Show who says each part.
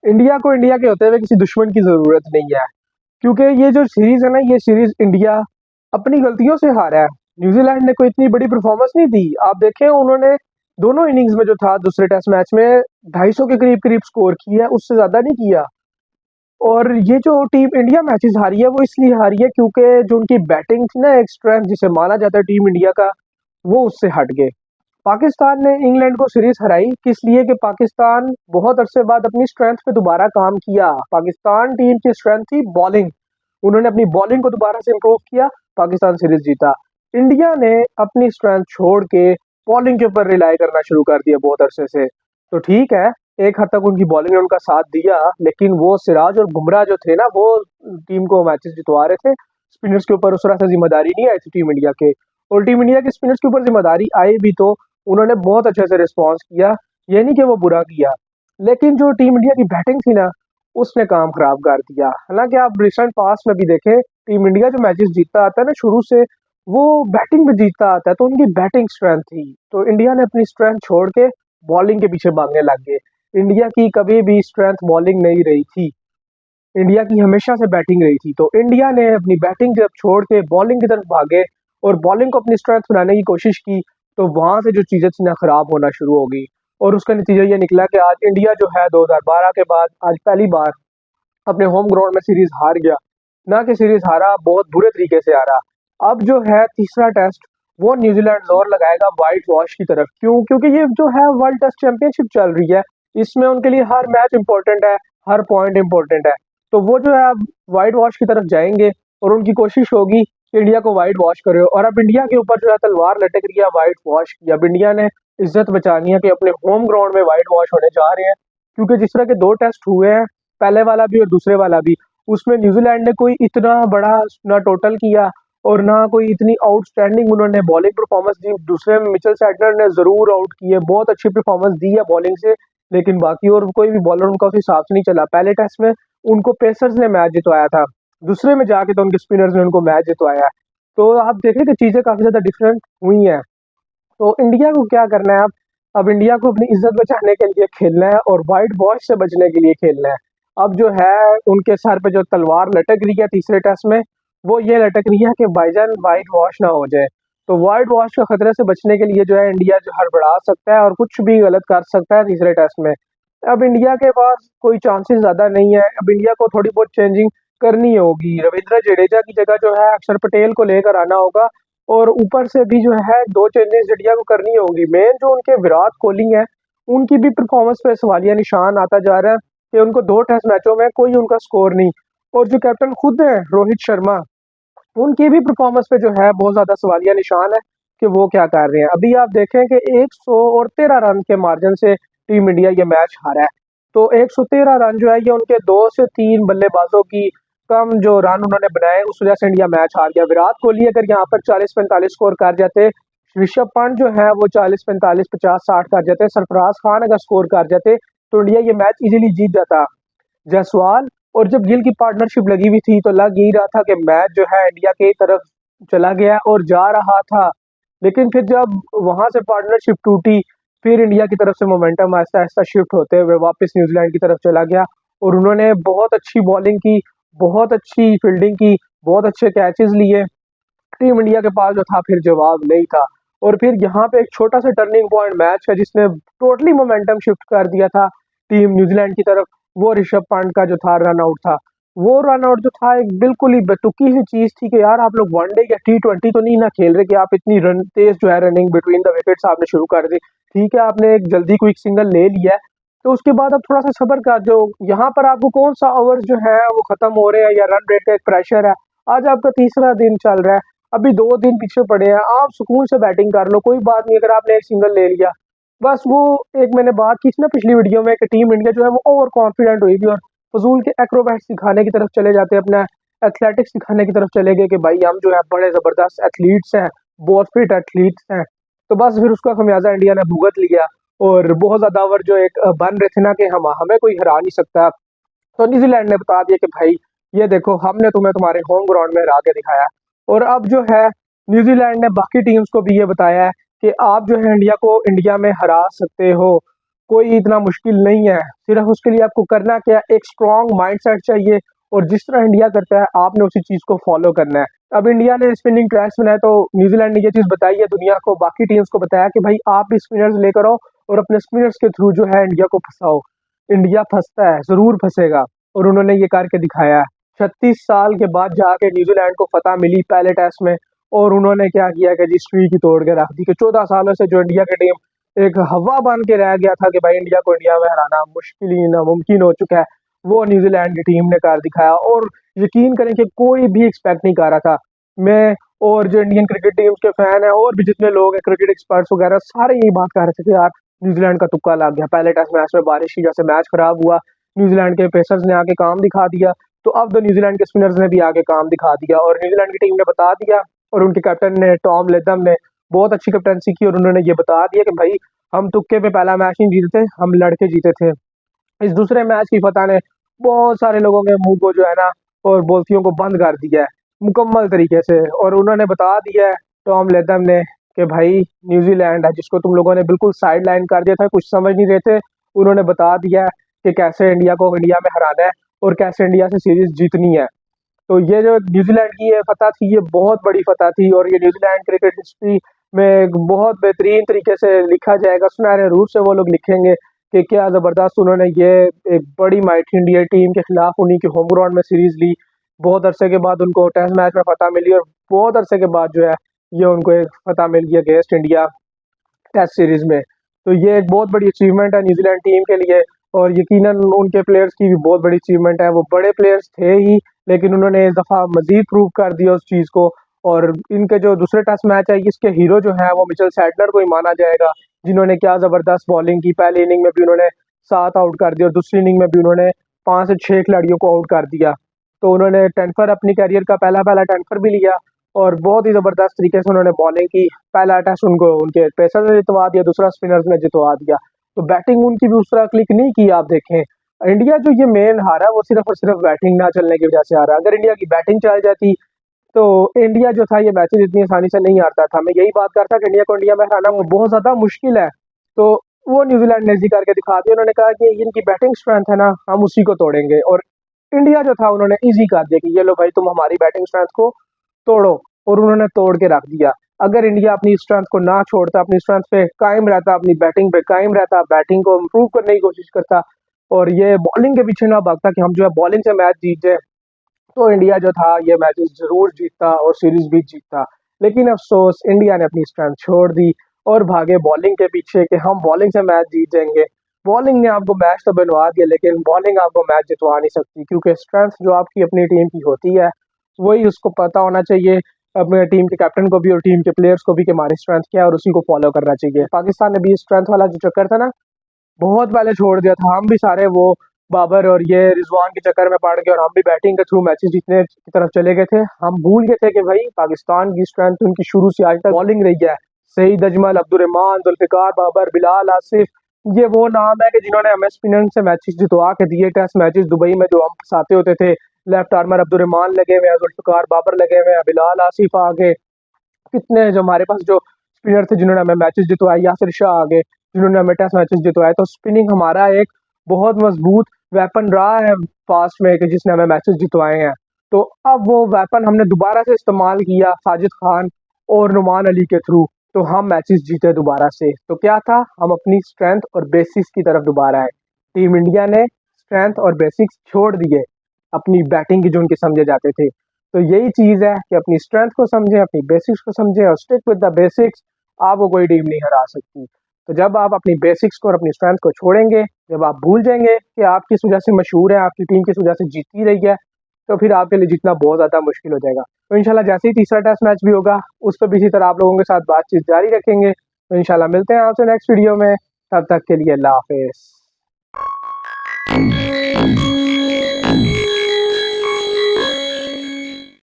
Speaker 1: India को India के होते हुए किसी दुश्मन की ज़रूरत नहीं है, क्योंकि ये जो सीरीज़ है ना, ये सीरीज़ इंडिया अपनी गलतियों से हारा है। न्यूज़ीलैंड ने कोई इतनी बड़ी परफ़ॉर्मेंस नहीं दी। आप देखें, उन्होंने दोनों इनिंग्स में जो था दूसरे टेस्ट मैच में 250 के करीब-करीब स्कोर किया, उससे ज़्यादा नहीं किया। और ये जो टीम इंडिया मैचेस हारी है, वो इसलिए हारी है क्योंकि जो उनकी बैटिंग थी ना, एक स्ट्रेंथ जिसे माना जाता है टीम इंडिया का, वो उससे हट गए। पाकिस्तान ने इंग्लैंड को सीरीज हराई किस लिए कि पाकिस्तान बहुत अरसे बाद अपनी स्ट्रेंथ पे दोबारा काम किया। पाकिस्तान टीम की स्ट्रेंथ थी बॉलिंग, उन्होंने अपनी बॉलिंग को दोबारा से इम्प्रूव किया, पाकिस्तान सीरीज जीता। इंडिया ने अपनी स्ट्रेंथ छोड़ के बॉलिंग के ऊपर रिलाई करना शुरू कर दिया बहुत अरसे से। तो ठीक है, एक हद तक उनकी बॉलिंग ने उनका साथ दिया, लेकिन वो सिराज और बुमराह जो थे ना, वो टीम को मैचेस जितवा रहे थे। स्पिनर्स के ऊपर उस तरह से जिम्मेदारी नहीं आई थी टीम इंडिया के, और टीम इंडिया के स्पिनर्स के ऊपर जिम्मेदारी आई भी तो उन्होंने बहुत अच्छे से रिस्पॉन्स किया। ये नहीं कि वो बुरा किया, लेकिन जो टीम इंडिया की बैटिंग थी ना, उसने काम खराब कर दिया। हालांकि आप रिसेंट पास्ट में भी देखें, टीम इंडिया जो मैचेस जीतता आता है ना शुरू से, वो बैटिंग में जीतता आता है, तो उनकी बैटिंग स्ट्रेंथ थी। तो इंडिया ने अपनी स्ट्रेंथ छोड़ के बॉलिंग के पीछे भागने लग गए। इंडिया की कभी भी स्ट्रेंथ बॉलिंग नहीं रही थी, इंडिया की हमेशा से बैटिंग रही थी। तो इंडिया ने अपनी बैटिंग जब छोड़ के बॉलिंग की तरफ भागे और बॉलिंग को अपनी स्ट्रेंथ बनाने की कोशिश की, तो वहां से जो चीजें थी ना, खराब होना शुरू हो गई। और उसका नतीजा ये निकला कि आज इंडिया जो है 2012 के बाद आज पहली बार अपने होम ग्राउंड में सीरीज हार गया। ना कि सीरीज हारा, बहुत बुरे तरीके से हारा। अब जो है तीसरा टेस्ट, वो न्यूजीलैंड जोर लगाएगा वाइट वॉश की तरफ। क्यों? क्योंकि ये जो है वर्ल्ड टेस्ट चैंपियनशिप चल रही है, इसमें उनके लिए हर मैच इंपॉर्टेंट है, हर पॉइंट इंपॉर्टेंट है। तो वो जो है अब वाइट वॉश की तरफ जाएंगे, और उनकी कोशिश होगी कि इंडिया को वाइट वॉश करे। और अब इंडिया के ऊपर जो है तलवार लटक रही है वाइट वॉश की। अब इंडिया ने इज्जत बचानी है कि अपने होम ग्राउंड में वाइट वॉश होने जा रहे हैं, क्योंकि जिस तरह के दो टेस्ट हुए हैं, पहले वाला भी और दूसरे वाला भी, उसमें न्यूजीलैंड ने कोई इतना बड़ा ना टोटल किया और ना कोई इतनी आउटस्टैंडिंग उन्होंने बॉलिंग परफॉर्मेंस दी। दूसरे में मिचेल सैटनर ने जरूर आउट किए, बहुत अच्छी परफॉर्मेंस दी है बॉलिंग से, लेकिन बाकी और कोई भी बॉलर उनका उस हिसाब से नहीं चला। पहले टेस्ट में उनको पेसर्स ने मैच जितवाया था, दूसरे में जाके तो उनके स्पिनर्स ने उनको मैच जितवाया है। तो आप देखें कि चीजें काफी ज्यादा डिफरेंट हुई हैं। तो इंडिया को क्या करना है अब इंडिया को अपनी इज्जत बचाने के लिए खेलना है और वाइट वॉश से बचने के लिए खेलना है। अब जो है उनके सर पे जो तलवार लटक रही है तीसरे टेस्ट में, वो ये लटक रही है कि भाईजान वाइट वॉश ना हो जाए। तो वाइट वॉश के खतरे से बचने के लिए जो है इंडिया जो हड़बड़ा सकता है और कुछ भी गलत कर सकता है तीसरे टेस्ट में। अब इंडिया के पास कोई चांसेस ज्यादा नहीं है। अब इंडिया को थोड़ी बहुत चेंजिंग करनी होगी, रविंद्र जडेजा की जगह जो है अक्षर पटेल को लेकर आना होगा, और ऊपर से भी जो है दो चेंजेस इंडिया को करनी होगी। मेन जो उनके विराट कोहली है, उनकी भी परफॉर्मेंस पे सवालिया निशान आता जा रहा है कि उनको दो टेस्ट मैचों में कोई उनका स्कोर नहीं। और जो कैप्टन खुद है रोहित शर्मा, उनकी भी परफॉर्मेंस पे जो है बहुत ज्यादा सवालिया निशान है कि वो क्या कर रहे हैं। अभी आप देखें कि 113 रन के मार्जिन से टीम इंडिया ये मैच हारा है। तो 113 रन जो है ये उनके दो से तीन बल्लेबाजों की कम जो रन उन्होंने बनाए, उस वजह से इंडिया मैच हार गया। विराट कोहली अगर यहाँ पर 40-45 स्कोर कर जाते, ऋषभ पंत जो है वो 40-45-50-60 कर जाते, सरफराज खान अगर स्कोर कर जाते, तो इंडिया ये मैच इजीली जीत जाता। जायसवाल और जब गिल की पार्टनरशिप लगी हुई थी, तो लग यही रहा था कि मैच जो है इंडिया की तरफ चला गया और जा रहा था। लेकिन फिर जब वहां से पार्टनरशिप टूटी, फिर इंडिया की तरफ से मोमेंटम आहिस्ता आहिस्ता शिफ्ट होते हुए वापस न्यूजीलैंड की तरफ चला गया, और उन्होंने बहुत अच्छी बॉलिंग की, बहुत अच्छी फील्डिंग की, बहुत अच्छे कैचेस लिए। टीम इंडिया के पास जो था फिर जवाब नहीं था। और फिर यहाँ पे एक छोटा सा टर्निंग पॉइंट मैच है जिसने टोटली मोमेंटम शिफ्ट कर दिया था टीम न्यूजीलैंड की तरफ। वो ऋषभ पंत का जो था रन आउट था, वो रन आउट जो था एक बिल्कुल ही बेतुकी सी चीज थी कि यार आप लोग वनडे या T20 तो नहीं ना खेल रहे कि आप इतनी रन तेज जो है रनिंग बिटवीन द विकेट्स आपने शुरू कर दी। ठीक है, आपने एक जल्दी क्विक सिंगल ले लिया है, तो उसके बाद अब थोड़ा सा सब्र कर जो। यहाँ पर आपको कौन सा ओवर जो है वो खत्म हो रहे हैं या रन रेट का एक प्रेशर है। आज आपका तीसरा दिन चल रहा है, अभी 2 दिन पीछे पड़े हैं, आप सुकून से बैटिंग कर लो, कोई बात नहीं अगर आपने एक सिंगल ले लिया। बस वो एक मैंने बात की थी ना पिछली वीडियो में कि टीम इंडिया जो है वो ओवर कॉन्फिडेंट हुई थी और फजूल के एक्रोबैट्स दिखाने की तरफ चले जाते, अपना एथलेटिक्स दिखाने की तरफ चले गए कि भाई हम जो है बड़े जबरदस्त एथलीट्स हैं, बहुत फिट एथलीट्स हैं। तो बस फिर उसका खमियाजा इंडिया ने भुगत लिया, और बहुत ज्यादा ओवर जो एक बन रहे थे ना कि हम हमें कोई हरा नहीं सकता, तो न्यूजीलैंड ने बता दिया कि भाई ये देखो हमने तुम्हें तुम्हारे होम ग्राउंड में हरा के दिखाया। और अब जो है न्यूजीलैंड ने बाकी टीम्स को भी ये बताया है कि आप जो है इंडिया को इंडिया में हरा सकते हो, कोई इतना मुश्किल नहीं है। सिर्फ उसके लिए आपको करना क्या है, एक स्ट्रॉन्ग माइंडसेट चाहिए और जिस तरह इंडिया करता है आपने उसी चीज़ को फॉलो करना है। अब इंडिया ने स्पिनिंग ट्रैक्स बनाए तो न्यूजीलैंड ने ये चीज़ बताई है दुनिया को, बाकी टीम्स को बताया कि भाई आप भी स्पिनर्स लेकर आओ और अपने स्पिनर्स के थ्रू जो है इंडिया को फंसाओ। इंडिया फंसता है, ज़रूर फंसेगा, और उन्होंने ये करके दिखाया है। 36 साल के बाद जाके न्यूजीलैंड को फतह मिली पहले टेस्ट में, और उन्होंने क्या किया कि जी स्ट्रीक ही तोड़ के रख दी कि 14 सालों से जो इंडिया की टीम एक हवा बन के रह गया था कि भाई इंडिया को इंडिया में हराना मुश्किल ही नामुमकिन हो चुका है, वो न्यूजीलैंड की टीम ने कर दिखाया। और यकीन करें कि कोई भी एक्सपेक्ट नहीं कर रहा था। मैं और जो इंडियन क्रिकेट टीम्स के फैन हैं और भी जितने लोग हैं क्रिकेट एक्सपर्ट्स वगैरह सारे यही बात कर रहे थे कि यार न्यूजीलैंड का तुक्का लग गया। पहले टेस्ट मैच में बारिश की वजह से मैच खराब हुआ, न्यूजीलैंड के पेसर्स ने आके काम दिखा दिया, तो अब तो न्यूजीलैंड के स्पिनर्स ने भी आके काम दिखा दिया और न्यूजीलैंड की टीम ने बता दिया, और उनके कैप्टन ने टॉम लेथम ने बहुत अच्छी कैप्टनसी की और उन्होंने ये बता दिया कि भाई हम तुक्के पे पहला मैच नहीं जीते थे, हम लड़के जीते थे। इस दूसरे मैच की फतह ने बहुत सारे लोगों के मुंह को जो है ना और बोलतियों को बंद कर दिया है मुकम्मल तरीके से, और उन्होंने बता दिया है टॉम लेथम ने कि भाई न्यूजीलैंड है जिसको तुम लोगों ने बिल्कुल साइड लाइन कर दिया था, कुछ समझ नहीं रहे थे, उन्होंने बता दिया है कि कैसे इंडिया को इंडिया में हराना है और कैसे इंडिया से सीरीज जीतनी है। तो ये जो न्यूजीलैंड की ये फतह थी ये बहुत बड़ी फतह थी, और ये न्यूजीलैंड क्रिकेट हिस्ट्री में एक बहुत बेहतरीन तरीके से लिखा जाएगा, सुनहरे रूप से वो लोग लिखेंगे कि क्या ज़बरदस्त उन्होंने ये एक बड़ी माइटी इंडिया टीम के खिलाफ उन्हीं के होम ग्राउंड में सीरीज ली। बहुत अरसे के बाद उनको टेस्ट मैच में फतह मिली और बहुत अरसे के बाद जो है ये उनको एक फतह मिल गई अगेंस्ट इंडिया टेस्ट सीरीज में। तो ये एक बहुत बड़ी अचीवमेंट है न्यूजीलैंड टीम के लिए, और यकीनन उनके प्लेयर्स की भी बहुत बड़ी अचीवमेंट है। वो बड़े प्लेयर्स थे ही, लेकिन उन्होंने इस दफ़ा मजीद प्रूव कर दिया उस चीज़ को। और इनके जो दूसरे टेस्ट मैच है इसके हीरो जो है वो मिचेल सैटनर को ही माना जाएगा, जिन्होंने क्या ज़बरदस्त बॉलिंग की। पहली इनिंग में भी उन्होंने 7 आउट कर दिया और दूसरी इनिंग में भी उन्होंने 5 से 6 खिलाड़ियों को आउट कर दिया। तो उन्होंने टेनफर अपनी करियर का पहला पहला टेनफर भी लिया और बहुत ही ज़बरदस्त तरीके से उन्होंने बॉलिंग की। पहला टेस्ट उनको उनके पेसर ने जितवा दिया, दूसरा स्पिनर्स ने जितवा दिया। तो बैटिंग उनकी भी उस तरह क्लिक नहीं की। आप देखें इंडिया जो ये मेन हारा है वो सिर्फ और सिर्फ बैटिंग ना चलने की वजह से हारा। अगर इंडिया की बैटिंग चल जाती तो इंडिया जो था ये मैचेस इतनी आसानी से नहीं हारता था। मैं यही बात करता कि इंडिया को इंडिया में हराना वो बहुत ज़्यादा मुश्किल है। तो वो न्यूजीलैंड ने इजी करके दिखा दिया। उन्होंने कहा कि इनकी बैटिंग स्ट्रेंथ है ना, हम उसी को तोड़ेंगे, और इंडिया जो था उन्होंने इजी कर दिया कि ये लो भाई तुम हमारी बैटिंग स्ट्रेंथ को तोड़ो, और उन्होंने तोड़ के रख दिया। अगर इंडिया अपनी स्ट्रेंथ को ना छोड़ता, अपनी स्ट्रेंथ पे कायम रहता, अपनी बैटिंग पे कायम रहता, बैटिंग को इम्प्रूव करने की कोशिश करता और ये बॉलिंग के पीछे ना भागता कि हम जो है बॉलिंग से मैच जीत जाए, तो इंडिया जो था ये मैचेस ज़रूर जीतता और सीरीज भी जीतता। लेकिन अफसोस इंडिया ने अपनी स्ट्रेंथ छोड़ दी और भागे बॉलिंग के पीछे कि हम बॉलिंग से मैच जीत जाएंगे। बॉलिंग ने आपको मैच तो बनवा दिया, लेकिन बॉलिंग आपको मैच जितवा नहीं सकती, क्योंकि स्ट्रेंथ जो आपकी अपनी टीम की होती है वही उसको पता होना चाहिए, अपने टीम के कैप्टन को भी और टीम के प्लेयर्स को भी, कि हमारी स्ट्रेंथ क्या है और उसी को फॉलो करना चाहिए। पाकिस्तान ने भी स्ट्रेंथ वाला जो चक्कर था ना बहुत पहले छोड़ दिया था। हम भी सारे वो बाबर और ये रिजवान के चक्कर में पड़ गए और हम भी बैटिंग के थ्रू मैचेस जीतने की तरफ चले गए थे। हम भूल गए थे कि भाई पाकिस्तान की स्ट्रेंथ उनकी शुरू से आज तक बॉलिंग रही है। सईद अजमल, अब्दुल रहमान, जुल्फिकार बाबर, बिलाल आसिफ, ये वो नाम है कि जिन्होंने हमें स्पिनर से मैचेस जितवा के दिए। टेस्ट मैचेस दुबई में जो हम फंसाते होते थे, लेफ्ट आर्मर अब्दुल रहमान लगे हुए हैं, जुल्फिकार बाबर लगे हुए हैं, बिलाल आसिफ आ गए, कितने जो हमारे पास जो स्पिनर थे जिन्होंने हमें मैचेस जितवाए, यासिर शाह आ गए जिन्होंने हमें टेस्ट मैचेस जितवाए। तो स्पिनिंग हमारा एक बहुत मजबूत वेपन रहा है फास्ट में कि जिसने हमें मैचेस जितवाए हैं। तो अब वो वेपन हमने दोबारा से इस्तेमाल किया साजिद खान और नुमान अली के थ्रू, तो हम मैचेस जीते दोबारा से। तो क्या था, हम अपनी स्ट्रेंथ और बेसिक्स की तरफ दोबारा आए। टीम इंडिया ने स्ट्रेंथ और बेसिक्स छोड़ दिए, अपनी बैटिंग की जो उनके समझे जाते थे। तो यही चीज़ है कि अपनी स्ट्रेंथ को समझें, अपनी बेसिक्स को समझें और स्टिक विद द बेसिक्स। आपको कोई टीम नहीं हरा सकती। तो जब आप अपनी बेसिक्स को और अपनी स्ट्रेंथ को छोड़ेंगे, जब आप भूल जाएंगे कि आप किस वजह से मशहूर है, आपकी टीम किस वजह से जीतती रही है, तो फिर आपके लिए जीतना बहुत ज़्यादा मुश्किल हो जाएगा। तो इंशाल्लाह जैसे ही तीसरा टेस्ट मैच भी होगा उस पर भी इसी तरह आप लोगों के साथ बातचीत जारी रखेंगे। तो इंशाल्लाह मिलते हैं आपसे नेक्स्ट वीडियो में, तब तक के लिए अल्लाह हाफिज़।